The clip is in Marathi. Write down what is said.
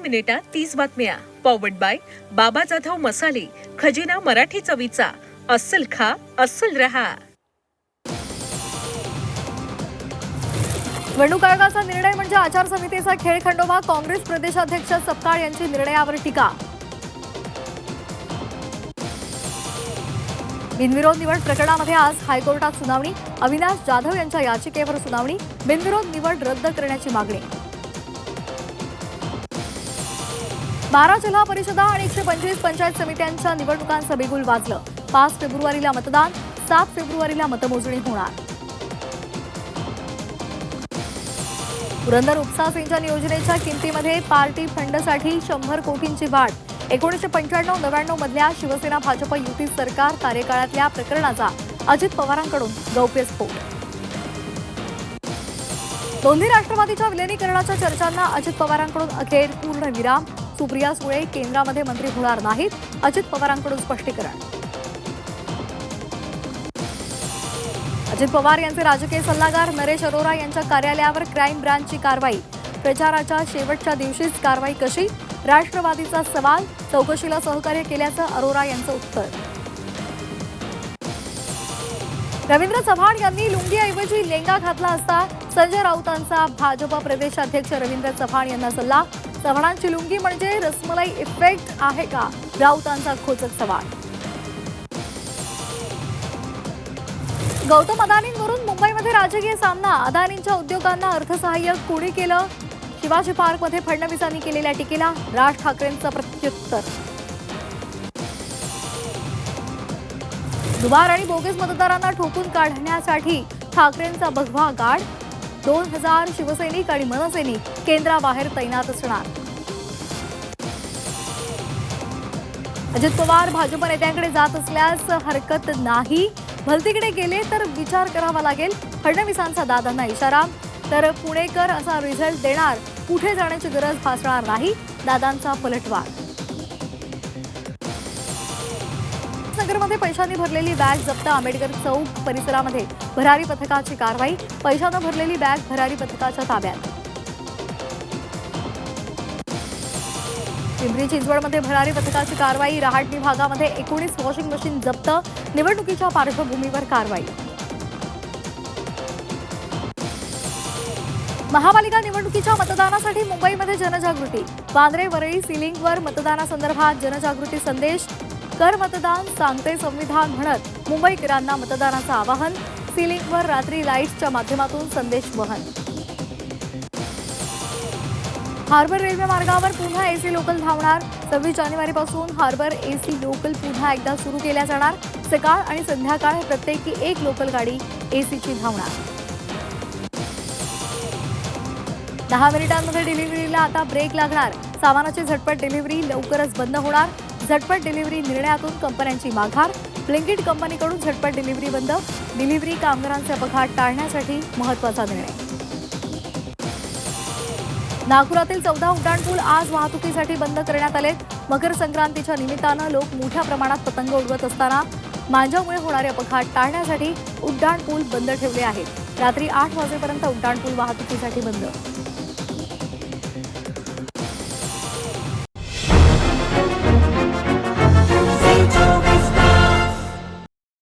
मिनिटात 30 बातम्या. पॉवर्ड बाय बाबा जाधव मसाले, खजिना मराठी चवीचा. अस्सल खा, अस्सल रहा. निवडणूक आयोगाचा निर्णय म्हणजे आचारसंहितेचा खेळखंडोबा. काँग्रेस प्रदेशाध्यक्ष सपकाळ यांची निर्णयावर टीका. बिनविरोध निवड प्रकरणामध्ये आज हायकोर्टात सुनावणी. अविनाश जाधव यांच्या याचिकेवर सुनावणी. बिनविरोध निवड रद्द करण्याची मागणी. 12 जिल्हा परिषदा आणि 125 पंचायत समित्यांच्या निवडणुकांचं बिगुल वाजलं. 5 फेब्रुवारीला मतदान, 7 फेब्रुवारीला मतमोजणी होणार. पुरंदर उपसा सिंचन योजनेच्या किमतीमध्ये पार्टी फंडसाठी 100 कोटींची वाढ. 1995-99 मधल्या शिवसेना भाजप युती सरकार कार्यकाळातल्या प्रकरणाचा अजित पवारांकडून गौप्यस्फोट. दोन्ही राष्ट्रवादीच्या विलिनीकरणाच्या चर्चांना अजित पवारांकडून अखेर पूर्णविराम. सुप्रिया सुळे केंद्रामध्ये मंत्री होणार नाहीत, अजित पवारांकडून स्पष्टीकरण. अजित पवार यांचे राजकीय सल्लागार नरेश अरोरा यांच्या कार्यालयावर क्राईम ब्रांचची कारवाई. प्रचाराच्या शेवटच्या दिवशीच कारवाई कशी? राष्ट्रवादीचा सवाल. चौकशीला सहकार्य केल्याचं अरोरा यांचं उत्तर. रवींद्र चव्हाण यांनी लुंगीऐवजी लेंगा घातला असता संजय राऊतांचा भाजप प्रदेशाध्यक्ष रवींद्र चव्हाण यांना सल्ला. चव्हाणांची लुंगी म्हणजे रसमलाई इफेक्ट आहे का? राऊतांचा खोचक सवाल. गौतम अदानींवरून मुंबईमध्ये राजकीय सामना. अदानींच्या उद्योगांना अर्थसहाय्य कोणी केलं? शिवाजी पार्कमध्ये फडणवीसांनी केलेल्या टीकेला राज ठाकरेंचं प्रत्युत्तर. दुबार आणि बोगस मतदारांना ठोकून काढण्यासाठी ठाकरेंचा भगवा गाड. 2000 शिवसैनिक आणि मनसैनिक केंद्राबाहेर तैनात असणार. अजित पवार भाजप नेत्यांकडे जात असल्यास हरकत नाही, भलतीकडे गेले तर विचार करावा लागेल. फडणवीसांचा दादांना इशारा. तर पुणेकर असा रिझल्ट देणार, कुठे जाण्याची गरज भासणार नाही, दादांचा पलटवार. नगरमध्ये पैशाने भरलेली बॅग जप्त. आंबेडकर चौक परिसरामध्ये भरारी पथकाची कारवाई. पैशानं भरलेली बॅग भरारी पथकाच्या ताब्यात. पिंपरी चिंचवडमध्ये भरारी पथकाची कारवाई. रहाटणी भागामध्ये 19 वॉशिंग मशीन जप्त. निवडणुकीच्या पार्श्वभूमीवर कारवाई. महापालिका निवडणुकीच्या मतदानासाठी मुंबईमध्ये जनजागृती. वांद्रे वरळी सिलिंगवर मतदानासंदर्भात जनजागृती संदेश. कर मतदान सांगते संविधान म्हणत मुंबईकरांना मतदानाचं आवाहन. सिलिंगवर रात्री लाईट्सच्या माध्यमातून संदेश वहन. हार्बर रेल्वे मार्गावर पुन्हा एसी लोकल धावणार. 26 जानेवारीपासून हार्बर एसी लोकल पुन्हा एकदा सुरू केल्या जाणार. सकाळ आणि संध्याकाळ प्रत्येकी एक लोकल गाडी एसीची धावणार. 10 मिनिटांमध्ये डिलिव्हरीला आता ब्रेक लागणार. सामानाची झटपट डिलिव्हरी लवकरच बंद होणार. झटपट डिलिव्हरी निर्णयातून कंपन्यांची माघार. ब्लिंकिट कंपनीकडून झटपट डिलिव्हरी बंद. डिलिव्हरी कामगारांचे अपघात टाळण्यासाठी महत्त्वाचा निर्णय. नागपुरातील 14 उड्डाणपूल आज वाहतुकीसाठी बंद करण्यात आले. मकर संक्रांतीच्या निमित्तानं लोक मोठ्या प्रमाणात पतंग उडवत असताना मांजामुळे होणारे अपघात टाळण्यासाठी उड्डाणपूल बंद ठेवले आहेत. रात्री 8 वाजेपर्यंत उड्डाणपूल वाहतुकीसाठी बंद.